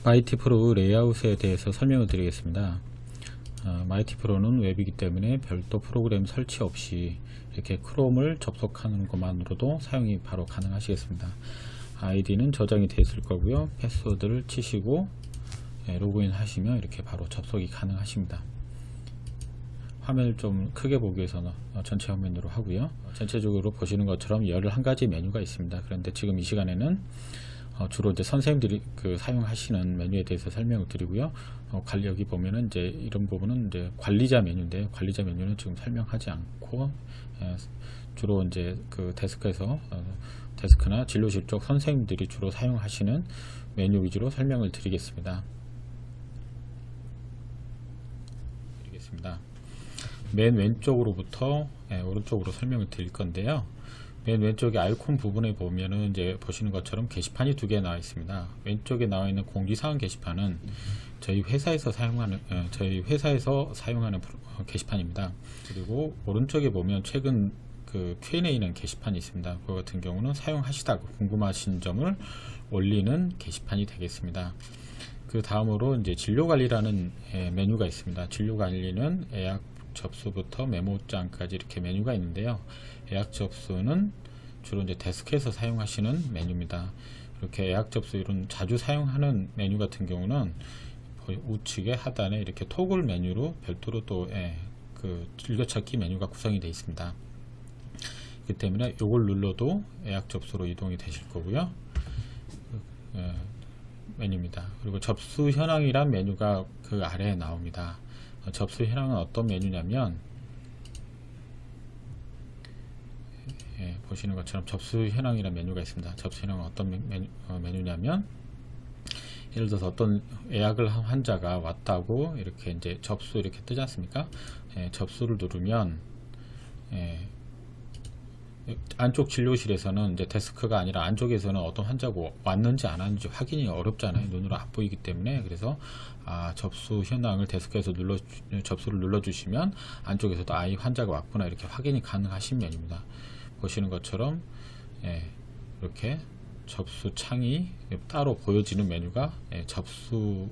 마이티프로 레이아웃에 대해서 설명을 드리겠습니다. 마이티프로는 웹이기 때문에 별도 프로그램 설치 없이 이렇게 크롬을 접속하는 것만으로도 사용이 바로 가능하시겠습니다. 아이디는 저장이 되어 있을 거고요. 패스워드를 치시고 로그인 하시면 이렇게 바로 접속이 가능하십니다. 화면을 좀 크게 보기 위해서는 전체 화면으로 하고요. 전체적으로 보시는 것처럼 11가지 메뉴가 있습니다. 그런데 지금 이 시간에는 주로 이제 선생님들이 사용하시는 메뉴에 대해서 설명을 드리고요. 여기 보면은 이제 이런 부분은 이제 관리자 메뉴인데, 관리자 메뉴는 지금 설명하지 않고 주로 이제 데스크에서 데스크나 진료실 쪽 선생님들이 주로 사용하시는 메뉴 위주로 설명을 드리겠습니다. 맨 왼쪽으로부터 오른쪽으로 설명을 드릴 건데요. 맨 왼쪽에 아이콘 부분에 보면은 이제 보시는 것처럼 게시판이 두 개 나와 있습니다. 왼쪽에 나와 있는 공지사항 게시판은 저희 회사에서 사용하는 게시판입니다. 그리고 오른쪽에 보면 최근 Q&A는 게시판이 있습니다. 그거 같은 경우는 사용하시다가 궁금하신 점을 올리는 게시판이 되겠습니다. 그 다음으로 이제 진료관리라는 메뉴가 있습니다. 진료관리는 예약 접수부터 메모장까지 이렇게 메뉴가 있는데요. 예약 접수는 주로 이제 데스크에서 사용하시는 메뉴입니다. 이렇게 예약 접수 이런 자주 사용하는 메뉴 같은 경우는 우측에 하단에 이렇게 토글 메뉴로 별도로 또 즐겨찾기 메뉴가 구성이 되어 있습니다. 그렇기 때문에 이걸 눌러도 예약 접수로 이동이 되실 거고요. 메뉴입니다. 그리고 접수 현황이란 메뉴가 그 아래에 나옵니다. 접수 현황은 어떤 메뉴냐면 보시는 것처럼 접수 현황이라는 메뉴가 있습니다. 접수 현황은 어떤 메뉴냐면 예를 들어서 어떤 예약을 한 환자가 왔다고 이렇게 이제 접수 이렇게 뜨지 않습니까? 접수를 누르면 안쪽 진료실에서는 이제 데스크가 아니라 안쪽에서는 어떤 환자가 왔는지 안 왔는지 확인이 어렵잖아요. 눈으로 안 보이기 때문에. 그래서 접수 현황을 데스크에서 접수를 눌러주시면 안쪽에서도 이 환자가 왔구나 이렇게 확인이 가능하신 메뉴입니다. 보시는 것처럼 이렇게 접수 창이 따로 보여지는 메뉴가 접수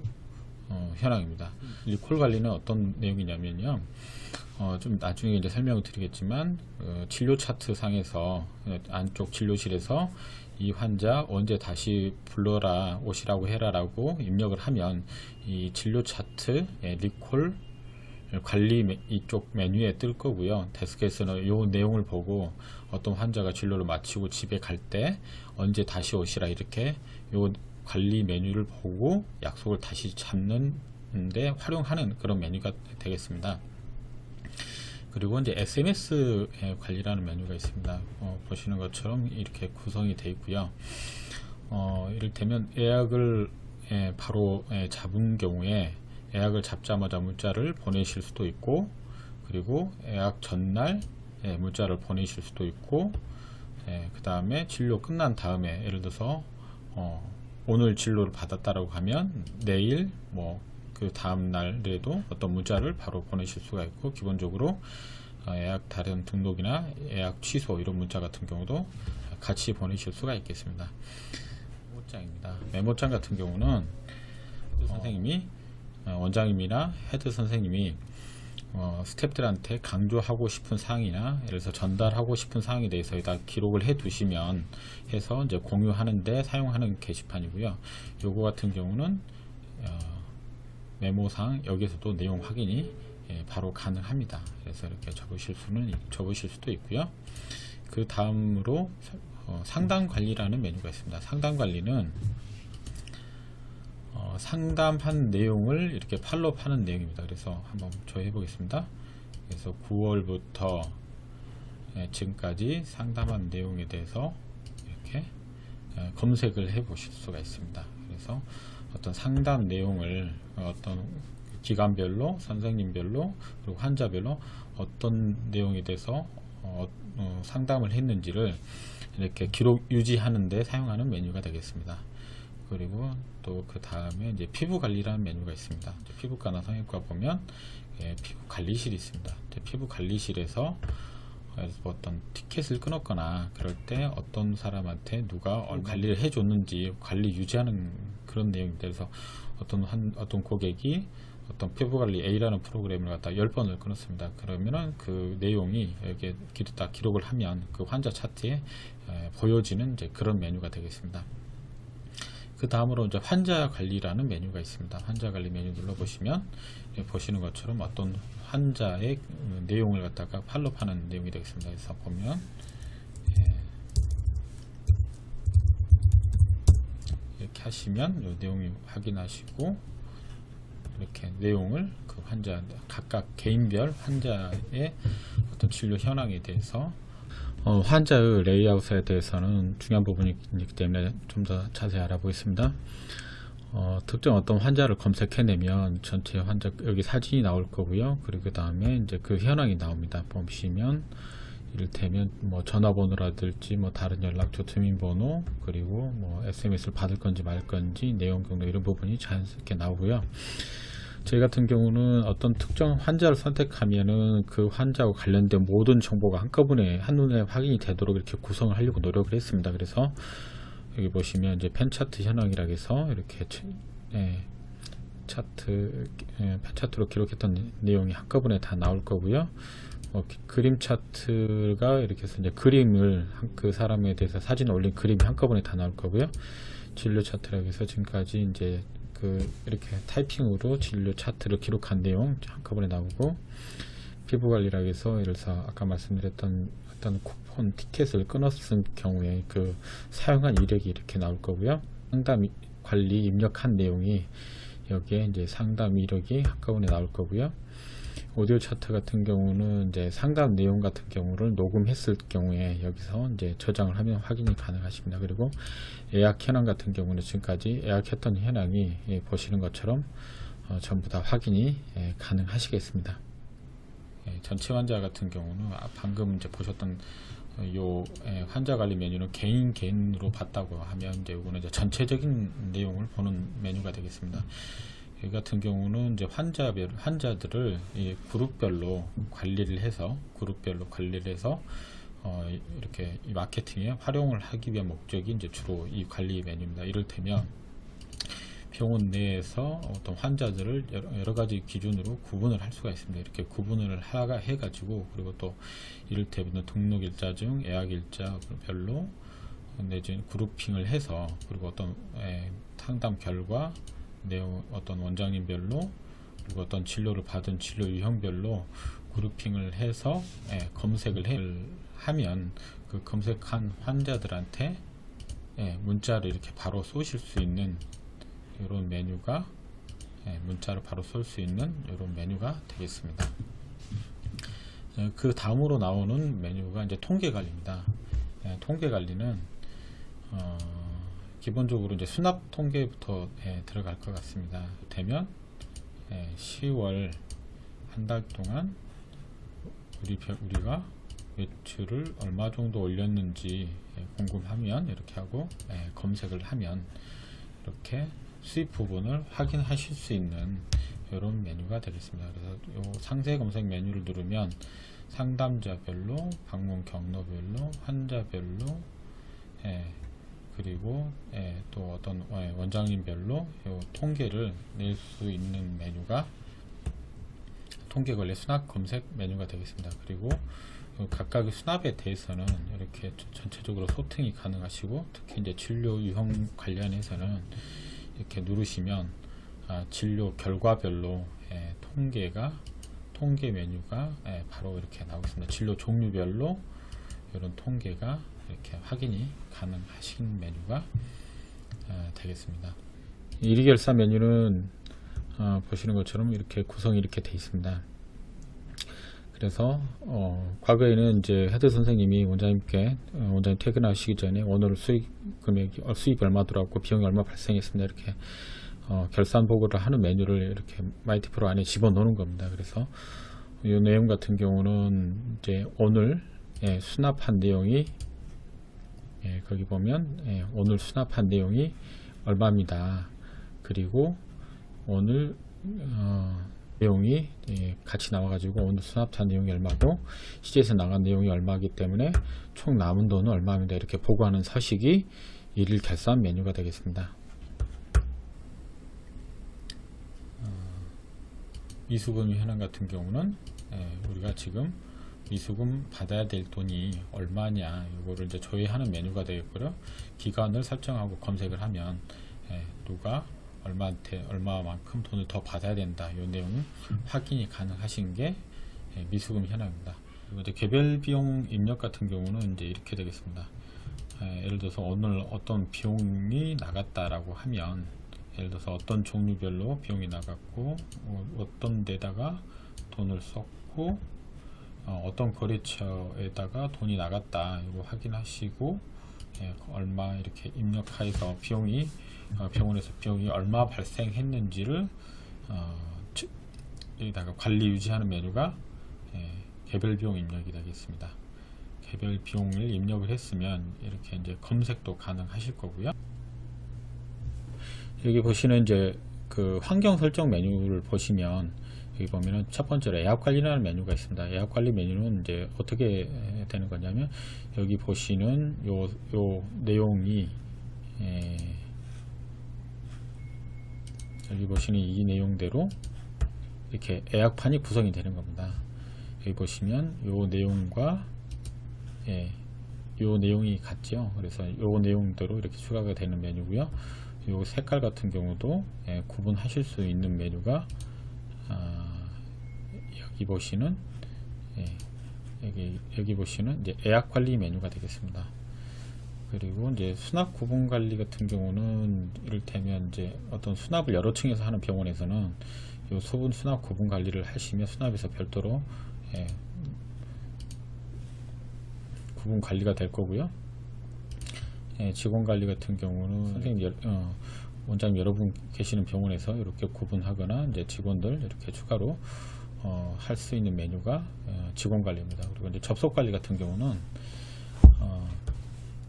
현황입니다. 리콜 관리는 어떤 내용이냐면요. 좀 나중에 이제 설명을 드리겠지만 진료 차트 상에서 안쪽 진료실에서 이 환자 언제 다시 불러라 오시라고 해라 라고 입력을 하면 이 진료 차트 리콜 관리 이쪽 메뉴에 뜰 거고요. 데스크에서는 이 내용을 보고 어떤 환자가 진료를 마치고 집에 갈 때 언제 다시 오시라 이렇게 요 관리 메뉴를 보고 약속을 다시 잡는데 활용하는 그런 메뉴가 되겠습니다. 그리고 이제 SMS 관리라는 메뉴가 있습니다. 보시는 것처럼 이렇게 구성이 되어 있고요. 이를테면 예약을 바로 잡은 경우에 예약을 잡자마자 문자를 보내실 수도 있고, 그리고 예약 전날 문자를 보내실 수도 있고, 그 다음에 진료 끝난 다음에 예를 들어서 오늘 진료를 받았다라고 하면 내일 그 다음 날에도 어떤 문자를 바로 보내실 수가 있고, 기본적으로 예약 다른 등록이나 예약 취소 이런 문자 같은 경우도 같이 보내실 수가 있겠습니다. 메모장입니다. 메모장 같은 경우는 선생님이 원장님이나 헤드 선생님이 스태프들한테 강조하고 싶은 사항이나 예를 들어서 전달하고 싶은 사항에 대해서 다 기록을 해 두시면 해서 이제 공유하는데 사용하는 게시판이고요. 요거 같은 경우는 메모상 여기서도 내용 확인이 바로 가능합니다. 그래서 이렇게 접으실 수도 있고요. 그 다음으로 상담 관리라는 메뉴가 있습니다. 상담 관리는 상담한 내용을 이렇게 팔로우하는 내용입니다. 그래서 한번 저희 해보겠습니다. 그래서 9월부터 지금까지 상담한 내용에 대해서 이렇게 검색을 해 보실 수가 있습니다. 그래서 어떤 상담 내용을 어떤 기관별로, 선생님별로, 그리고 환자별로 어떤 내용에 대해서 상담을 했는지를 이렇게 기록 유지하는 데 사용하는 메뉴가 되겠습니다. 그리고 또 그 다음에 이제 피부 관리라는 메뉴가 있습니다. 피부과나 성형과 보면 피부 관리실이 있습니다. 피부 관리실에서 뭐 어떤 티켓을 끊었거나 그럴 때 어떤 사람한테 누가 관리를 해줬는지 관리 유지하는 그런 내용입니다. 그래서 어떤 고객이 어떤 피부관리 A라는 프로그램을 갖다 10번을 끊었습니다. 그러면은 그 내용이 여기에 딱 기록을 하면 그 환자 차트에 보여지는 이제 그런 메뉴가 되겠습니다. 그 다음으로 이제 환자 관리라는 메뉴가 있습니다. 환자 관리 메뉴 눌러보시면 보시는 것처럼 어떤 환자의 내용을 갖다가 팔로우하는 내용이 되겠습니다. 그래서 보면 이렇게 하시면 이 내용을 확인하시고 이렇게 내용을 그 환자 각각 개인별 환자의 어떤 진료 현황에 대해서 환자의 레이아웃에 대해서는 중요한 부분이기 때문에 좀 더 자세히 알아보겠습니다. 특정 어떤 환자를 검색해내면 전체 환자 여기 사진이 나올 거고요. 그리고 그 다음에 이제 그 현황이 나옵니다. 보시면 이를테면 뭐 전화번호라든지 뭐 다른 연락처 주민번호 그리고 뭐 SMS를 받을 건지 말 건지 내용 경로 이런 부분이 자연스럽게 나오고요. 저희 같은 경우는 어떤 특정 환자를 선택하면은 그 환자와 관련된 모든 정보가 한꺼번에 한눈에 확인이 되도록 이렇게 구성을 하려고 노력을 했습니다. 그래서 여기 보시면 이제 펜 차트 현황이라고 해서 이렇게 펜 차트로 기록했던 내용이 한꺼번에 다 나올 거고요. 그림 차트가 이렇게 해서 이제 그림을 그 사람에 대해서 사진 올린 그림이 한꺼번에 다 나올 거고요. 진료 차트라고 해서 지금까지 이제 이렇게 타이핑으로 진료 차트를 기록한 내용 한꺼번에 나오고, 피부 관리라고 해서 예를 들어서 아까 말씀드렸던 어떤 쿠폰 티켓을 끊었을 경우에 그 사용한 이력이 이렇게 나올 거고요. 상담 관리 입력한 내용이 여기에 이제 상담 이력이 한꺼번에 나올 거고요. 오디오 차트 같은 경우는 이제 상담 내용 같은 경우를 녹음했을 경우에 여기서 이제 저장을 하면 확인이 가능하십니다. 그리고 예약 현황 같은 경우는 지금까지 예약했던 현황이 보시는 것처럼 전부 다 확인이 가능하시겠습니다. 전체 환자 같은 경우는 방금 이제 보셨던 요 환자 관리 메뉴는 개인으로 봤다고 하면 이제 이거는 이제 전체적인 내용을 보는 메뉴가 되겠습니다. 이 같은 경우는 이제 환자들을 그룹별로 관리를 해서 이렇게 이 마케팅에 활용을 하기 위한 목적이 이제 주로 이 관리 메뉴입니다. 이를테면 병원 내에서 어떤 환자들을 여러 가지 기준으로 구분을 할 수가 있습니다. 이렇게 구분을 해가지고, 그리고 또 이를테면 등록 일자증, 예약 일자별로 내지는 그룹핑을 해서, 그리고 어떤 상담 결과 내용 어떤 원장님별로, 그리고 어떤 진료를 받은 진료 유형별로 그룹핑을 해서 검색을 하면 그 검색한 환자들한테 문자를 이렇게 바로 쏘실 수 있는 이런 메뉴가 문자를 바로 쏠 수 있는 이런 메뉴가 되겠습니다. 그 다음으로 나오는 메뉴가 이제 통계 관리입니다. 통계 관리는 기본적으로 이제 수납 통계부터 들어갈 것 같습니다. 되면 10월 한 달 동안 우리가 매출을 얼마 정도 올렸는지 궁금하면 이렇게 하고 검색을 하면 이렇게 수입 부분을 확인하실 수 있는 이런 메뉴가 되겠습니다. 그래서 요 상세 검색 메뉴를 누르면 상담자별로, 방문 경로별로, 환자별로, 그리고 또 어떤 원장님별로 요 통계를 낼 수 있는 메뉴가 통계 관리 수납 검색 메뉴가 되겠습니다. 그리고 각각의 수납에 대해서는 이렇게 전체적으로 소팅이 가능하시고, 특히 이제 진료 유형 관련해서는 이렇게 누르시면 진료 결과별로 통계 메뉴가 바로 이렇게 나오겠습니다. 진료 종류별로 이런 통계가 이렇게 확인이 가능하신 메뉴가 되겠습니다. 1위 결사 메뉴는 보시는 것처럼 이렇게 구성이 이렇게 되어 있습니다. 그래서 과거에는 이제 헤드 선생님이 원장님 퇴근하시기 전에 오늘 수입 금액이 수입 얼마 들어왔고 비용이 얼마 발생했습니다. 이렇게 결산 보고를 하는 메뉴를 이렇게 마이티 프로 안에 집어넣는 겁니다. 그래서 이 내용 같은 경우는 이제 오늘 수납한 내용이 거기 보면 오늘 수납한 내용이 얼마입니다. 그리고 오늘 내용이 같이 나와가지고 오늘 수납한 내용이 얼마고 시제에서 나간 내용이 얼마이기 때문에 총 남은 돈은 얼마입니다. 이렇게 보고하는 서식이 일일 결산 메뉴가 되겠습니다. 미수금 현황 같은 경우는 우리가 지금 미수금 받아야 될 돈이 얼마냐 이거를 이제 조회하는 메뉴가 되겠고요. 기간을 설정하고 검색을 하면 누가 얼마만큼 돈을 더 받아야 된다 이 내용을 확인이 가능하신 게 미수금 현황입니다. 그리고 이제 개별 비용 입력 같은 경우는 이제 이렇게 되겠습니다. 예를 들어서 오늘 어떤 비용이 나갔다라고 하면 예를 들어서 어떤 종류별로 비용이 나갔고 어떤 데다가 돈을 썼고 어떤 거래처에다가 돈이 나갔다 이거 확인하시고 얼마 이렇게 입력해서 비용이 병원에서 비용이 얼마 발생했는지를 여기다가 관리 유지하는 메뉴가 개별 비용 입력이 되겠습니다. 개별 비용을 입력을 했으면 이렇게 이제 검색도 가능하실 거고요. 여기 보시는 이제 그 환경 설정 메뉴를 보시면 여기 보면은 첫 번째로 예약 관리라는 메뉴가 있습니다. 예약 관리 메뉴는 이제 어떻게 되는 거냐면 여기 보시는 요 내용이 여기 보시는 이 내용대로 이렇게 예약판이 구성이 되는 겁니다. 여기 보시면 요 내용과 요 내용이 같죠. 그래서 요 내용대로 이렇게 추가가 되는 메뉴고요. 요 색깔 같은 경우도 구분하실 수 있는 메뉴가 여기 보시는 여기 보시는 이제 예약 관리 메뉴가 되겠습니다. 그리고 이제 수납 구분 관리 같은 경우는 이를테면 이제 어떤 수납을 여러 층에서 하는 병원에서는 요 소분 수납 구분 관리를 하시면 수납에서 별도로 구분 관리가 될 거고요. 직원 관리 같은 경우는 선생님 원장님 여러분 계시는 병원에서 이렇게 구분하거나 이제 직원들 이렇게 추가로 할 수 있는 메뉴가 직원 관리입니다. 그리고 이제 접속 관리 같은 경우는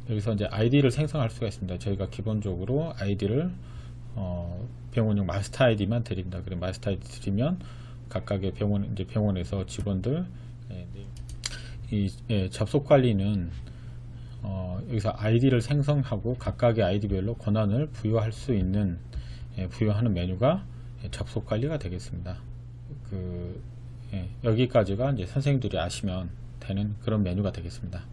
여기서 이제 아이디를 생성할 수가 있습니다. 저희가 기본적으로 아이디를 병원용 마스터 아이디만 드립니다. 그리고 마스터 아이디 드리면 각각의 병원에서 직원들 이 접속 관리는 여기서 아이디를 생성하고 각각의 아이디별로 권한을 부여할 수 있는 부여하는 메뉴가 접속 관리가 되겠습니다. 여기까지가 이제 선생님들이 아시면 되는 그런 메뉴가 되겠습니다.